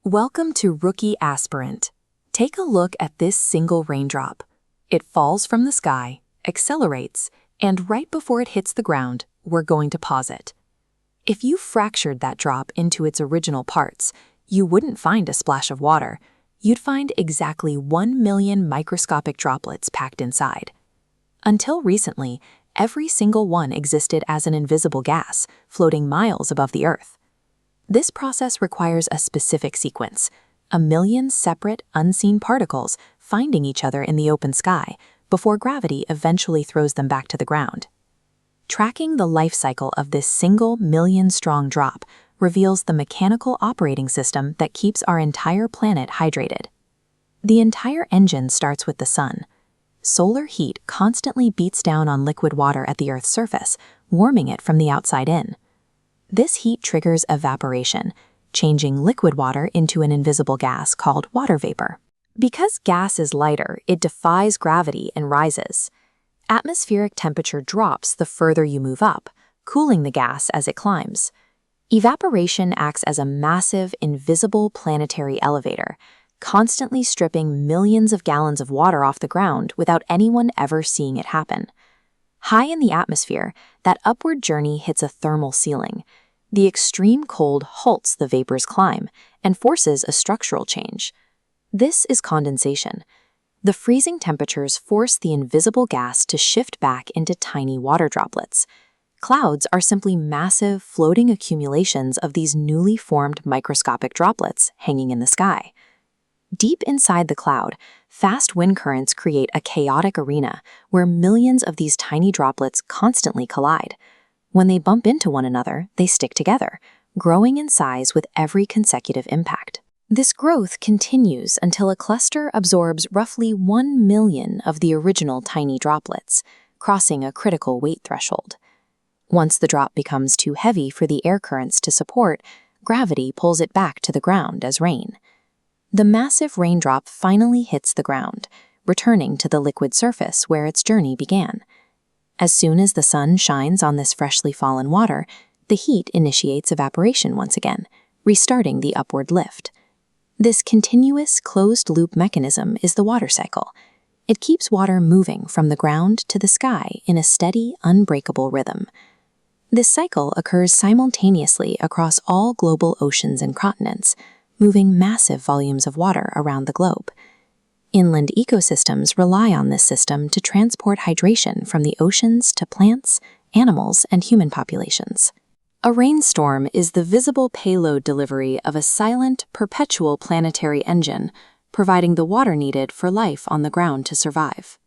Welcome to Rookie Aspirant. Take a look at this single raindrop. It falls from the sky, accelerates, and right before it hits the ground, we're going to pause it. If you fractured that drop into its original parts, you wouldn't find a splash of water. You'd find exactly 1 million microscopic droplets packed inside. Until recently, every single one existed as an invisible gas, floating miles above the Earth. This process requires a specific sequence, 1 million separate, unseen particles finding each other in the open sky before gravity eventually throws them back to the ground. Tracking the life cycle of this single million-strong drop reveals the mechanical operating system that keeps our entire planet hydrated. The entire engine starts with the sun. Solar heat constantly beats down on liquid water at the Earth's surface, warming it from the outside in. This heat triggers evaporation, changing liquid water into an invisible gas called water vapor. Because gas is lighter, it defies gravity and rises. Atmospheric temperature drops the further you move up, cooling the gas as it climbs. Evaporation acts as a massive, invisible planetary elevator, constantly stripping millions of gallons of water off the ground without anyone ever seeing it happen. High in the atmosphere, that upward journey hits a thermal ceiling. The extreme cold halts the vapor's climb and forces a structural change. This is condensation. The freezing temperatures force the invisible gas to shift back into tiny water droplets. Clouds are simply massive, floating accumulations of these newly formed microscopic droplets hanging in the sky. Deep inside the cloud, fast wind currents create a chaotic arena where millions of these tiny droplets constantly collide. When they bump into one another, they stick together, growing in size with every consecutive impact. This growth continues until a cluster absorbs roughly 1 million of the original tiny droplets, crossing a critical weight threshold. Once the drop becomes too heavy for the air currents to support, gravity pulls it back to the ground as rain. The massive raindrop finally hits the ground, returning to the liquid surface where its journey began. As soon as the sun shines on this freshly fallen water, the heat initiates evaporation once again, restarting the upward lift. This continuous, closed-loop mechanism is the water cycle. It keeps water moving from the ground to the sky in a steady, unbreakable rhythm. This cycle occurs simultaneously across all global oceans and continents, moving massive volumes of water around the globe. Inland ecosystems rely on this system to transport hydration from the oceans to plants, animals, and human populations. A rainstorm is the visible payload delivery of a silent, perpetual planetary engine, providing the water needed for life on the ground to survive.